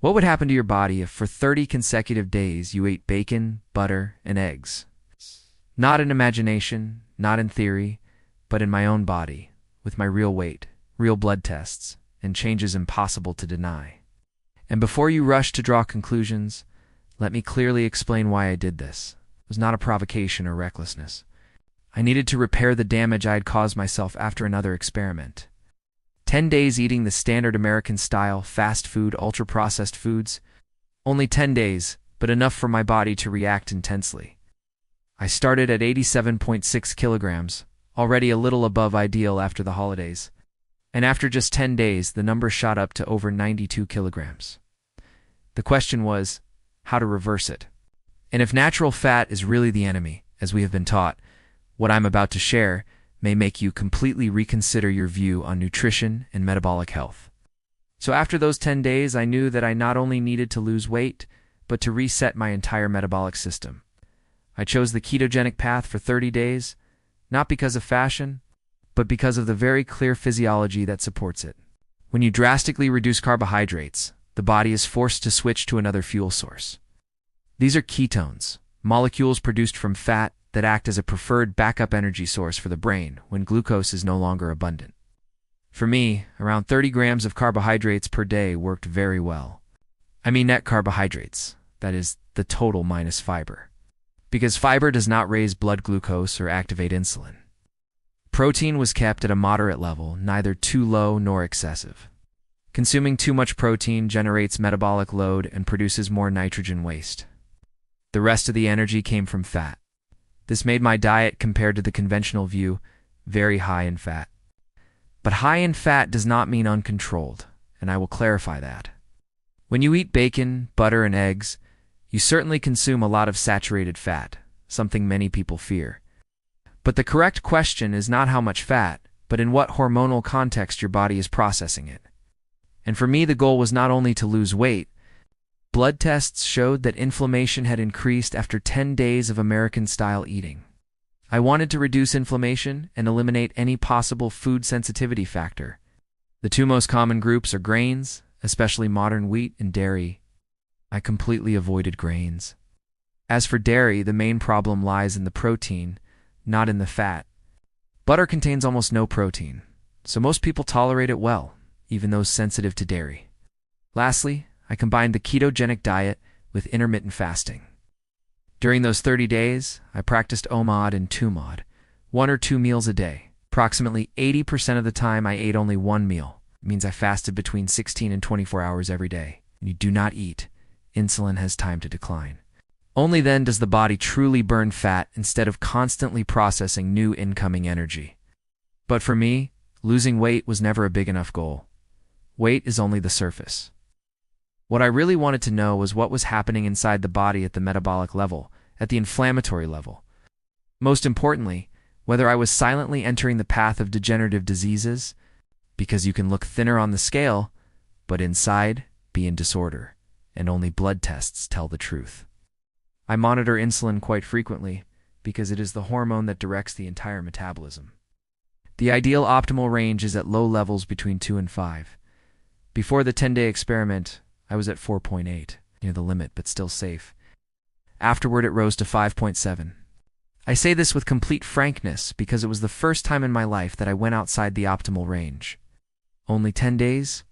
What would happen to your body if for 30 consecutive days you ate bacon, butter, and eggs? Not in imagination, not in theory, but in my own body, with my real weight, real blood tests, and changes impossible to deny. And before you rush to draw conclusions, let me clearly explain why I did this. It was not a provocation or recklessness. I needed to repair the damage I had caused myself after another experiment. 10 days eating the standard American-style, fast food, ultra-processed foods. Only 10 days, but enough for my body to react intensely. I started at 87.6 kilograms, already a little above ideal after the holidays. And after just 10 days, the number shot up to over 92 kilograms. The question was, how to reverse it. And if natural fat is really the enemy, as we have been taught, what I'm about to share may make you completely reconsider your view on nutrition and metabolic health. So after those 10 days, I knew that I not only needed to lose weight, but to reset my entire metabolic system. I chose the ketogenic path for 30 days, not because of fashion, but because of the very clear physiology that supports it. When you drastically reduce carbohydrates, the body is forced to switch to another fuel source. These are ketones, molecules produced from fat that act as a preferred backup energy source for the brain when glucose is no longer abundant. For me, around 30 grams of carbohydrates per day worked very well. I mean net carbohydrates, that is, the total minus fiber. Because fiber does not raise blood glucose or activate insulin. Protein was kept at a moderate level, neither too low nor excessive. Consuming too much protein generates metabolic load and produces more nitrogen waste. The rest of the energy came from fat. This made my diet, compared to the conventional view, very high in fat. But high in fat does not mean uncontrolled, and I will clarify that. When you eat bacon, butter, and eggs, you certainly consume a lot of saturated fat, something many people fear. But the correct question is not how much fat, but in what hormonal context your body is processing it. And for me, the goal was not only to lose weight. Blood tests showed that inflammation had increased after 10 days of American-style eating. I wanted to reduce inflammation and eliminate any possible food sensitivity factor. The two most common groups are grains, especially modern wheat, and dairy. I completely avoided grains. As for dairy, the main problem lies in the protein, not in the fat. Butter contains almost no protein, so most people tolerate it well, even those sensitive to dairy. Lastly, I combined the ketogenic diet with intermittent fasting. During those 30 days, I practiced OMAD and TUMAD, 1 or 2 meals a day. Approximately 80% of the time I ate only one meal. It means I fasted between 16 and 24 hours every day. When you do not eat, insulin has time to decline. Only then does the body truly burn fat instead of constantly processing new incoming energy. But for me, losing weight was never a big enough goal. Weight is only the surface. What I really wanted to know was what was happening inside the body at the metabolic level, at the inflammatory level. Most importantly, whether I was silently entering the path of degenerative diseases, because you can look thinner on the scale, but inside be in disorder, and only blood tests tell the truth. I monitor insulin quite frequently, because it is the hormone that directs the entire metabolism. The ideal optimal range is at low levels between 2 and 5. Before the 10-day experiment, I was at 4.8, near the limit but still safe. Afterward, it rose to 5.7. I say this with complete frankness because it was the first time in my life that I went outside the optimal range. Only 10 days?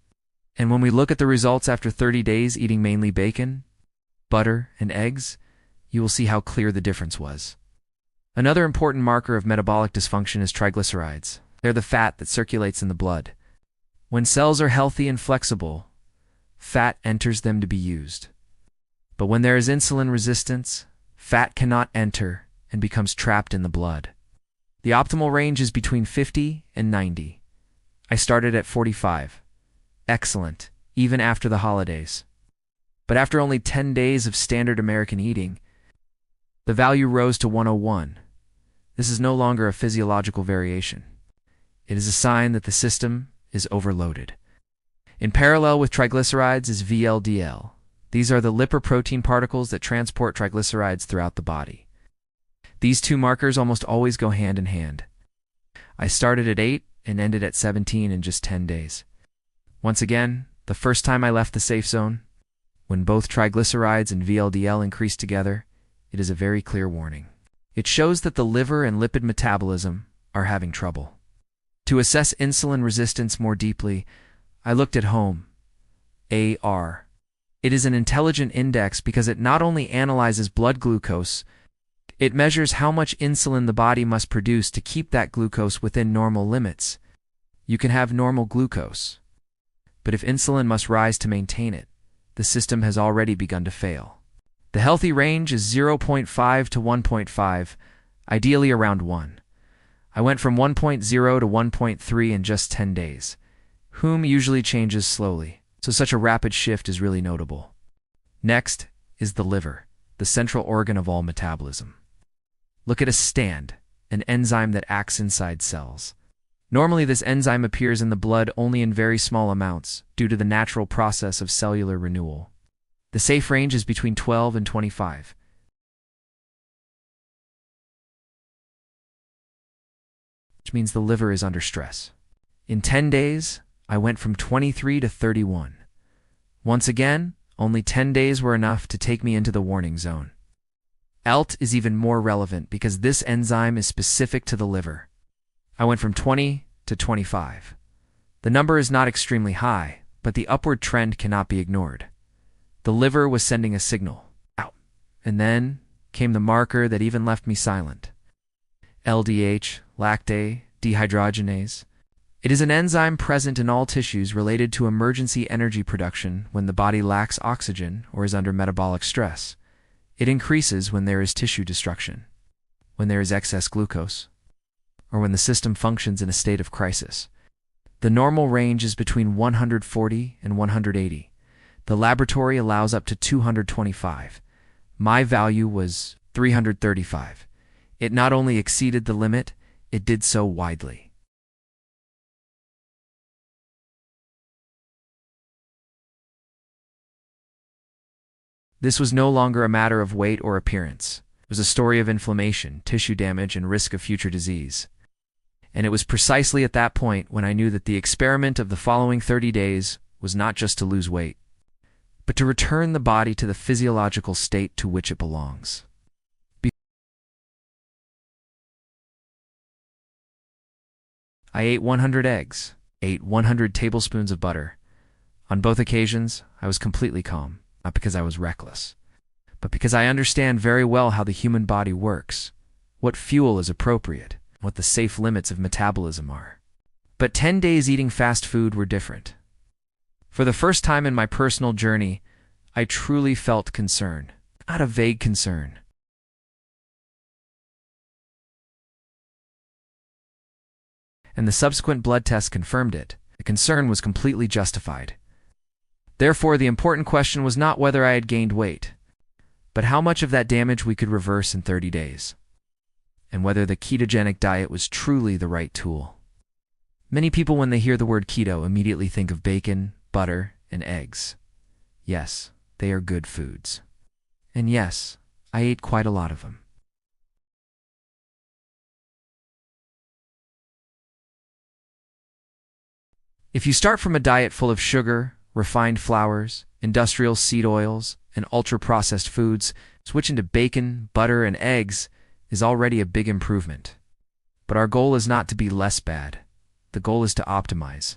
And when we look at the results after 30 days eating mainly bacon, butter, and eggs, you will see how clear the difference was. Another important marker of metabolic dysfunction is triglycerides. They're the fat that circulates in the blood. When cells are healthy and flexible, fat enters them to be used. But when there is insulin resistance, fat cannot enter and becomes trapped in the blood. The optimal range is between 50 and 90. I started at 45. Excellent, even after the holidays. But after only 10 days of standard American eating, the value rose to 101. This is no longer a physiological variation. It is a sign that the system is overloaded. In parallel with triglycerides is VLDL. These are the lipoprotein particles that transport triglycerides throughout the body. These two markers almost always go hand in hand. I started at 8 and ended at 17 in just 10 days. Once again, the first time I left the safe zone, When both triglycerides and VLDL increase together, it is a very clear warning. It shows that the liver and lipid metabolism are having trouble. To assess insulin resistance more deeply, I looked at HOME, AR. It is an intelligent index because it not only analyzes blood glucose, it measures how much insulin the body must produce to keep that glucose within normal limits. You can have normal glucose, but if insulin must rise to maintain it, the system has already begun to fail. The healthy range is 0.5 to 1.5, ideally around 1. I went from 1.0 to 1.3 in just 10 days. HOME usually changes slowly, so such a rapid shift is really notable. Next is the liver, the central organ of all metabolism. Look at a stand, an enzyme that acts inside cells. Normally, this enzyme appears in the blood only in very small amounts due to the natural process of cellular renewal. The safe range is between 12 and 25. Which means the liver is under stress. In 10 days, I went from 23 to 31. Once again, only 10 days were enough to take me into the warning zone. ALT is even more relevant because this enzyme is specific to the liver. I went from 20 to 25. The number is not extremely high, but the upward trend cannot be ignored. The liver was sending a signal. Out. And then came the marker that even left me silent. LDH, lactate dehydrogenase. It is an enzyme present in all tissues related to emergency energy production when the body lacks oxygen or is under metabolic stress. It increases when there is tissue destruction, when there is excess glucose, or when the system functions in a state of crisis. The normal range is between 140 and 180. The laboratory allows up to 225. My value was 335. It not only exceeded the limit, it did so widely. This was no longer a matter of weight or appearance. It was a story of inflammation, tissue damage, and risk of future disease. And it was precisely at that point when I knew that the experiment of the following 30 days was not just to lose weight, but to return the body to the physiological state to which it belongs. I ate 100 eggs, ate 100 tablespoons of butter. On both occasions, I was completely calm, not because I was reckless, but because I understand very well how the human body works, what fuel is appropriate, what the safe limits of metabolism are. But 10 days eating fast food were different. For the first time in my personal journey, I truly felt concern, not a vague concern. And the subsequent blood tests confirmed it. The concern was completely justified. Therefore, the important question was not whether I had gained weight, but how much of that damage we could reverse in 30 days, and whether the ketogenic diet was truly the right tool. Many people, when they hear the word keto, immediately think of bacon, butter, and eggs. Yes, they are good foods. And yes, I ate quite a lot of them. If you start from a diet full of sugar, refined flours, industrial seed oils, and ultra-processed foods, switching to bacon, butter, and eggs is already a big improvement. But our goal is not to be less bad. The goal is to optimize.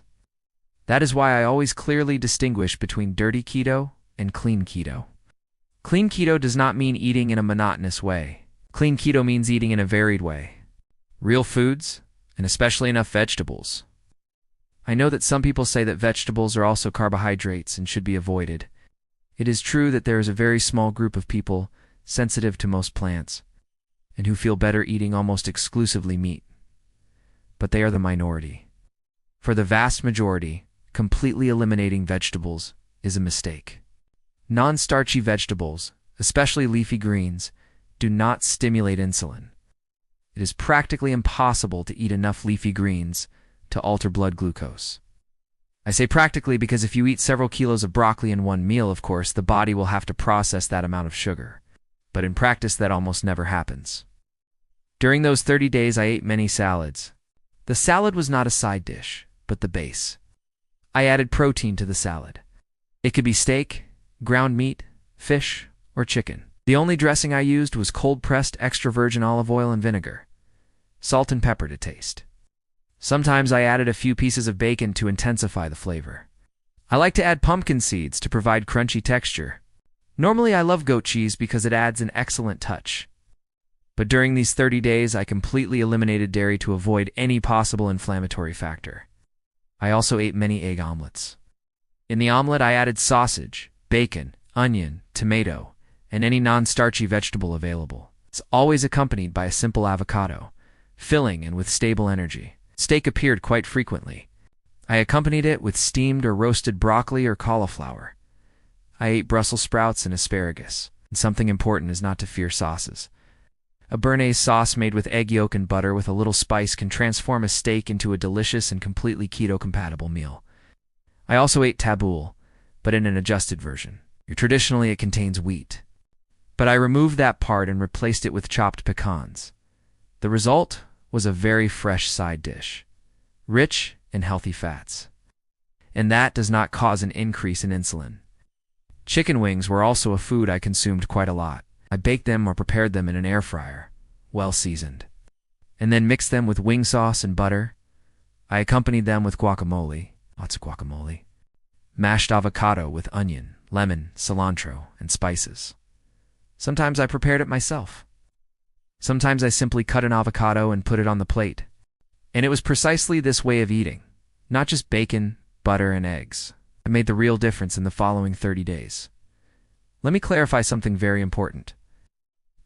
That is why I always clearly distinguish between dirty keto and clean keto. Clean keto does not mean eating in a monotonous way. Clean keto means eating in a varied way. Real foods, and especially enough vegetables. I know that some people say that vegetables are also carbohydrates and should be avoided. It is true that there is a very small group of people sensitive to most plants, and who feel better eating almost exclusively meat. But they are the minority. For the vast majority, completely eliminating vegetables is a mistake. Non-starchy vegetables, especially leafy greens, do not stimulate insulin. It is practically impossible to eat enough leafy greens to alter blood glucose. I say practically because if you eat several kilos of broccoli in one meal, of course, the body will have to process that amount of sugar. But in practice, that almost never happens. During those 30 days, I ate many salads. The salad was not a side dish, but the base. I added protein to the salad. It could be steak, ground meat, fish, or chicken. The only dressing I used was cold-pressed extra virgin olive oil and vinegar, salt and pepper to taste. Sometimes I added a few pieces of bacon to intensify the flavor. I like to add pumpkin seeds to provide crunchy texture. Normally I love goat cheese because it adds an excellent touch. But during these 30 days, I completely eliminated dairy to avoid any possible inflammatory factor. I also ate many egg omelets. In the omelet, I added sausage, bacon, onion, tomato, and any non-starchy vegetable available. It's always accompanied by a simple avocado, filling and with stable energy. Steak appeared quite frequently. I accompanied it with steamed or roasted broccoli or cauliflower. I ate Brussels sprouts and asparagus. And something important is not to fear sauces. A béarnaise sauce made with egg yolk and butter with a little spice can transform a steak into a delicious and completely keto-compatible meal. I also ate taboul, but in an adjusted version. Traditionally, it contains wheat. But I removed that part and replaced it with chopped pecans. The result was a very fresh side dish, rich in healthy fats. And that does not cause an increase in insulin. Chicken wings were also a food I consumed quite a lot. I baked them or prepared them in an air fryer, well seasoned, and then mixed them with wing sauce and butter. I accompanied them with guacamole, lots of guacamole, mashed avocado with onion, lemon, cilantro, and spices. Sometimes I prepared it myself. Sometimes I simply cut an avocado and put it on the plate. And it was precisely this way of eating, not just bacon, butter, and eggs, that made the real difference in the following 30 days. Let me clarify something very important,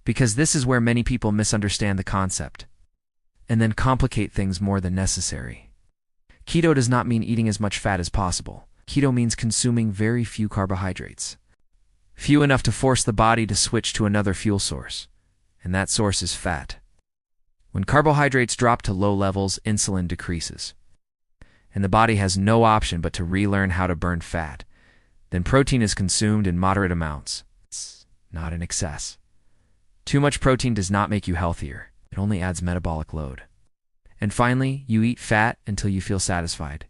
because this is where many people misunderstand the concept and then complicate things more than necessary. Keto does not mean eating as much fat as possible. Keto means consuming very few carbohydrates, few enough to force the body to switch to another fuel source, and that source is fat. When carbohydrates drop to low levels, insulin decreases, and the body has no option but to relearn how to burn fat. Then protein is consumed in moderate amounts, not in excess. Too much protein does not make you healthier. It only adds metabolic load. And finally, you eat fat until you feel satisfied,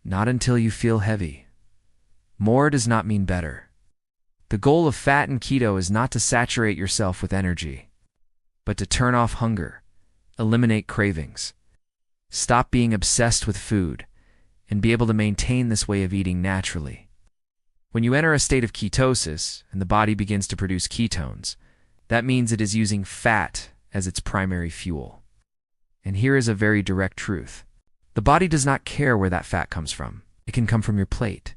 not until you feel heavy. More does not mean better. The goal of fat and keto is not to saturate yourself with energy, but to turn off hunger, eliminate cravings, stop being obsessed with food, and be able to maintain this way of eating naturally. When you enter a state of ketosis and the body begins to produce ketones, that means it is using fat as its primary fuel. And here is a very direct truth. The body does not care where that fat comes from. It can come from your plate,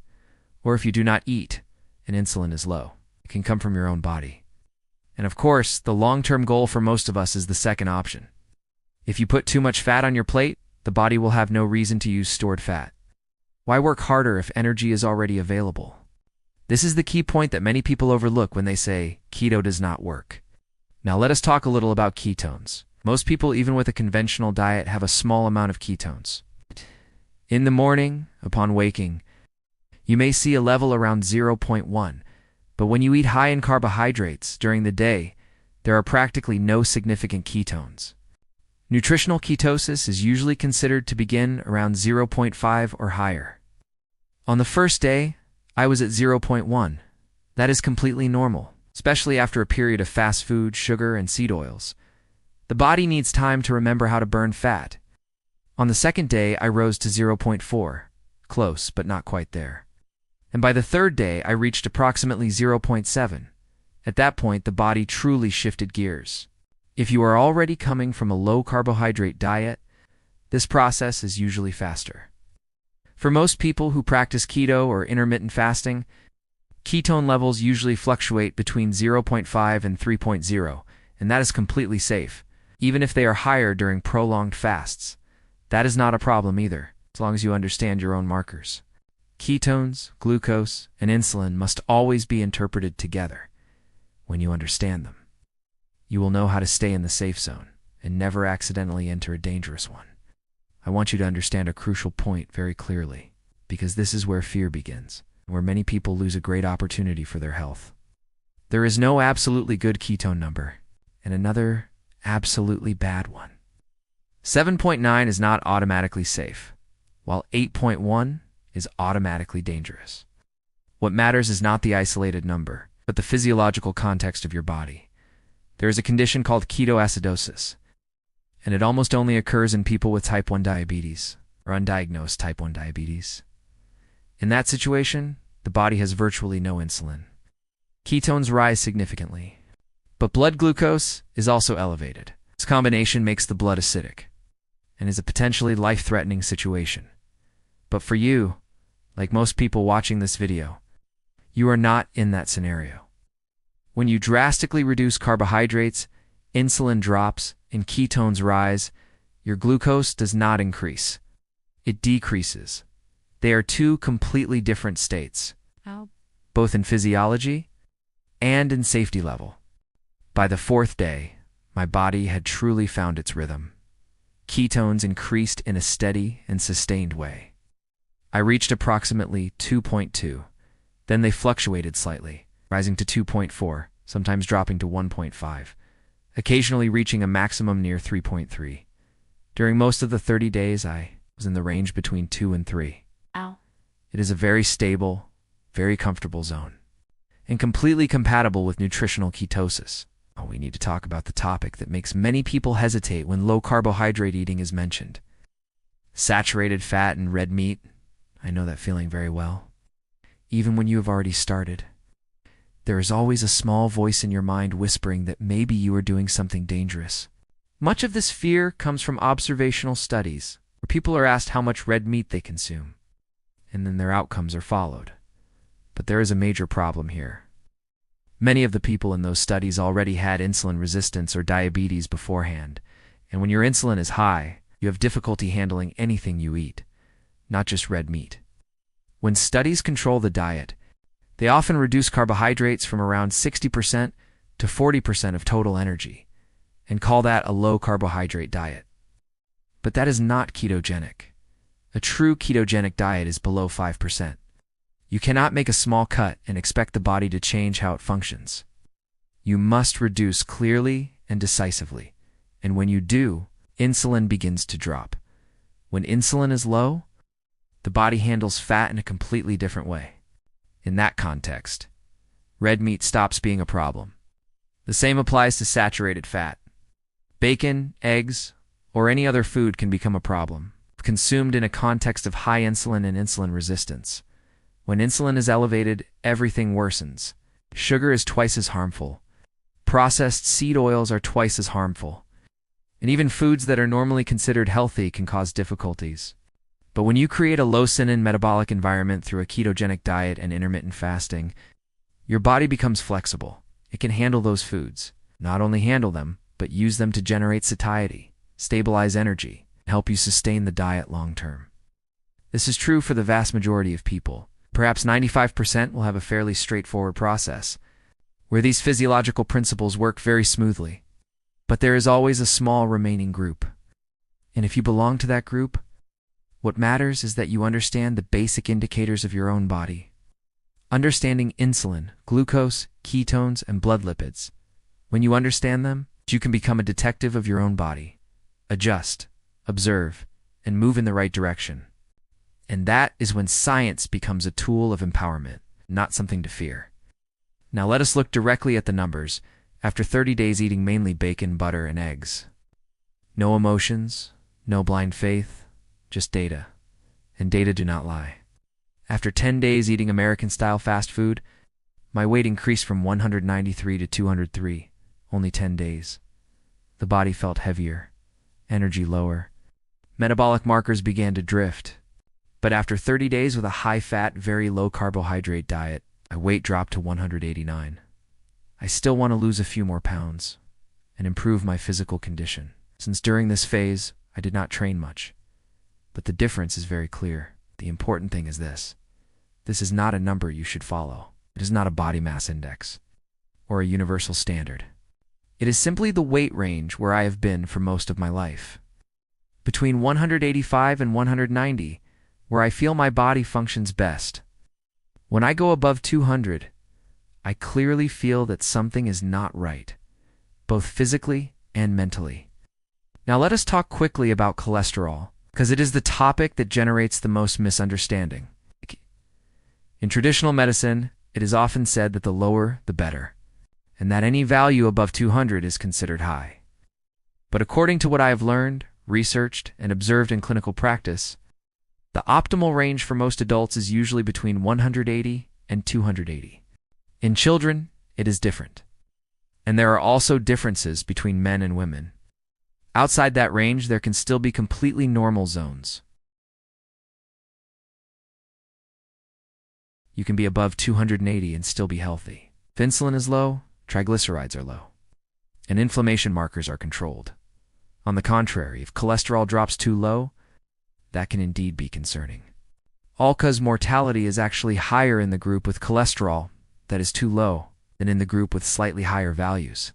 or if you do not eat and insulin is low, it can come from your own body. And of course, the long-term goal for most of us is the second option. If you put too much fat on your plate, the body will have no reason to use stored fat. Why work harder if energy is already available? This is the key point that many people overlook when they say keto does not work. Now let us talk a little about ketones. Most people, even with a conventional diet, have a small amount of ketones. In the morning, upon waking, you may see a level around 0.1, but when you eat high in carbohydrates during the day, there are practically no significant ketones. Nutritional ketosis is usually considered to begin around 0.5 or higher. On the first day, I was at 0.1. That is completely normal, especially after a period of fast food, sugar, and seed oils. The body needs time to remember how to burn fat. On the second day, I rose to 0.4, close but not quite there. And by the third day, I reached approximately 0.7. At that point, the body truly shifted gears. If you are already coming from a low-carbohydrate diet, this process is usually faster. For most people who practice keto or intermittent fasting, ketone levels usually fluctuate between 0.5 and 3.0, and that is completely safe, even if they are higher during prolonged fasts. That is not a problem either, as long as you understand your own markers. Ketones, glucose, and insulin must always be interpreted together. When you understand them, you will know how to stay in the safe zone and never accidentally enter a dangerous one. I want you to understand a crucial point very clearly, because this is where fear begins, and where many people lose a great opportunity for their health. There is no absolutely good ketone number, and another absolutely bad one. 7.9 is not automatically safe, while 8.1 is automatically dangerous. What matters is not the isolated number, but the physiological context of your body. There is a condition called ketoacidosis, and it almost only occurs in people with type 1 diabetes or undiagnosed type 1 diabetes. In that situation, the body has virtually no insulin. Ketones rise significantly, but blood glucose is also elevated. This combination makes the blood acidic and is a potentially life-threatening situation. But for you, like most people watching this video, you are not in that scenario. When you drastically reduce carbohydrates, insulin drops, and ketones rise, your glucose does not increase. It decreases. They are two completely different states, both in physiology and in safety level. By the fourth day, my body had truly found its rhythm. Ketones increased in a steady and sustained way. I reached approximately 2.2. Then they fluctuated slightly, rising to 2.4, sometimes dropping to 1.5, occasionally reaching a maximum near 3.3. During most of the 30 days, I was in the range between 2 and 3. It is a very stable, very comfortable zone, and completely compatible with nutritional ketosis. We need to talk about the topic that makes many people hesitate when low-carbohydrate eating is mentioned. Saturated fat and red meat. I know that feeling very well. Even when you have already started, there is always a small voice in your mind whispering that maybe you are doing something dangerous. Much of this fear comes from observational studies, where people are asked how much red meat they consume, and then their outcomes are followed. But there is a major problem here. Many of the people in those studies already had insulin resistance or diabetes beforehand, and when your insulin is high, you have difficulty handling anything you eat, not just red meat. When studies control the diet, they often reduce carbohydrates from around 60% to 40% of total energy, and call that a low-carbohydrate diet. But that is not ketogenic. A true ketogenic diet is below 5%. You cannot make a small cut and expect the body to change how it functions. You must reduce clearly and decisively, and when you do, insulin begins to drop. When insulin is low, the body handles fat in a completely different way. In that context, red meat stops being a problem. The same applies to saturated fat. Bacon, eggs, or any other food can become a problem, consumed in a context of high insulin and insulin resistance. When insulin is elevated, everything worsens. Sugar is twice as harmful. Processed seed oils are twice as harmful. And even foods that are normally considered healthy can cause difficulties. But when you create a low-insulin metabolic environment through a ketogenic diet and intermittent fasting, your body becomes flexible. It can handle those foods. Not only handle them, but use them to generate satiety, stabilize energy, and help you sustain the diet long-term. This is true for the vast majority of people. Perhaps 95% will have a fairly straightforward process, where these physiological principles work very smoothly. But there is always a small remaining group. And if you belong to that group, what matters is that you understand the basic indicators of your own body. Understanding insulin, glucose, ketones, and blood lipids. When you understand them, you can become a detective of your own body. Adjust, observe, and move in the right direction. And that is when science becomes a tool of empowerment, not something to fear. Now let us look directly at the numbers, after 30 days eating mainly bacon, butter, and eggs. No emotions, no blind faith, just data. And data do not lie. After 10 days eating American-style fast food, my weight increased from 193 to 203, only 10 days. The body felt heavier, energy lower. Metabolic markers began to drift. But after 30 days with a high-fat, very low-carbohydrate diet, my weight dropped to 189. I still want to lose a few more pounds and improve my physical condition, since during this phase, I did not train much. But the difference is very clear. The important thing is this. This is not a number you should follow. It is not a body mass index or a universal standard. It is simply the weight range where I have been for most of my life. Between 185 and 190, where I feel my body functions best. When I go above 200, I clearly feel that something is not right, both physically and mentally. Now let us talk quickly about cholesterol, because it is the topic that generates the most misunderstanding. In traditional medicine, it is often said that the lower, the better, and that any value above 200 is considered high. But according to what I have learned, researched, and observed in clinical practice, the optimal range for most adults is usually between 180 and 280. In children, it is different. And there are also differences between men and women. Outside that range, there can still be completely normal zones. You can be above 280 and still be healthy. If insulin is low, triglycerides are low, and inflammation markers are controlled. On the contrary, if cholesterol drops too low, that can indeed be concerning. All-cause mortality is actually higher in the group with cholesterol that is too low than in the group with slightly higher values.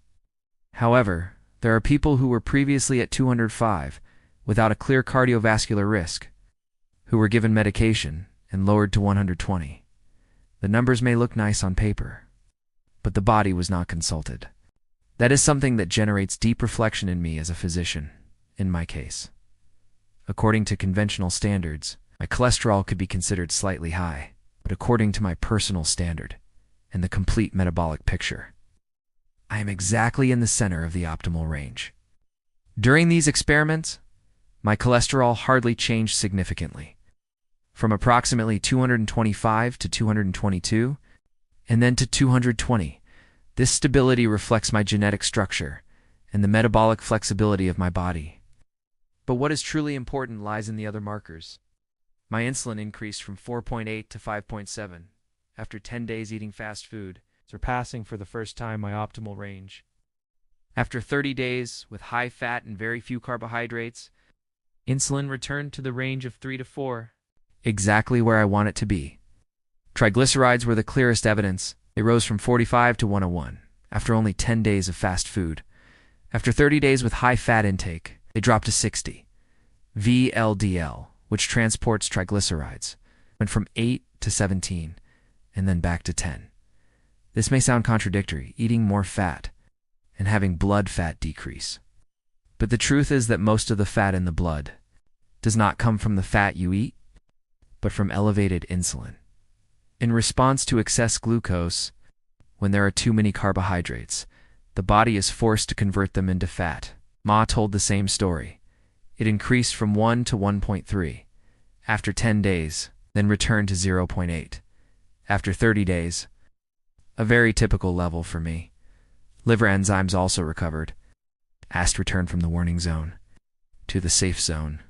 However, there are people who were previously at 205 without a clear cardiovascular risk, who were given medication and lowered to 120. The numbers may look nice on paper, but the body was not consulted. That is something that generates deep reflection in me as a physician, in my case. According to conventional standards, my cholesterol could be considered slightly high, but according to my personal standard and the complete metabolic picture, I am exactly in the center of the optimal range. During these experiments, my cholesterol hardly changed significantly, from approximately 225 to 222, and then to 220. This stability reflects my genetic structure and the metabolic flexibility of my body. But what is truly important lies in the other markers. My insulin increased from 4.8 to 5.7 after 10 days eating fast food, surpassing for the first time my optimal range. After 30 days with high fat and very few carbohydrates, insulin returned to the range of 3 to 4, exactly where I want it to be. Triglycerides were the clearest evidence. They rose from 45 to 101 after only 10 days of fast food. After 30 days with high fat intake, they dropped to 60. VLDL, which transports triglycerides, went from 8 to 17 and then back to 10. This may sound contradictory, eating more fat and having blood fat decrease. But the truth is that most of the fat in the blood does not come from the fat you eat, but from elevated insulin. In response to excess glucose, when there are too many carbohydrates, the body is forced to convert them into fat. Ma told the same story. It increased from 1 to 1.3 after 10 days, then returned to 0.8 after 30 days. A very typical level for me. Liver enzymes also recovered. AST returned from the warning zone to the safe zone.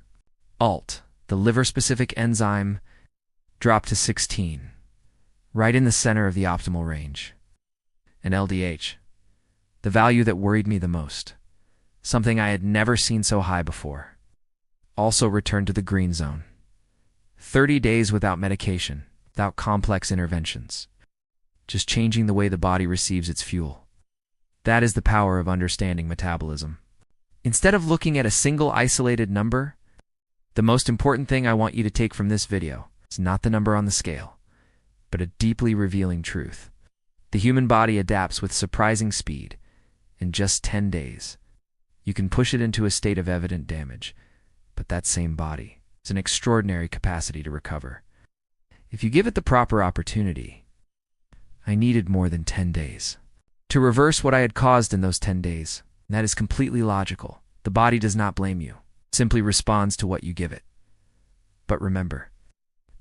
ALT, the liver-specific enzyme, dropped to 16, right in the center of the optimal range. And LDH, the value that worried me the most, something I had never seen so high before, also returned to the green zone. 30 days without medication, without complex interventions, just changing the way the body receives its fuel. That is the power of understanding metabolism. Instead of looking at a single isolated number, the most important thing I want you to take from this video is not the number on the scale, but a deeply revealing truth. The human body adapts with surprising speed. In just 10 days, you can push it into a state of evident damage, but that same body has an extraordinary capacity to recover. If you give it the proper opportunity, I needed more than 10 days to reverse what I had caused in those 10 days. And that is completely logical. The body does not blame you. It simply responds to what you give it. But remember,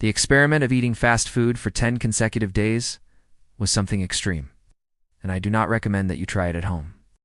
the experiment of eating fast food for 10 consecutive days was something extreme, and I do not recommend that you try it at home.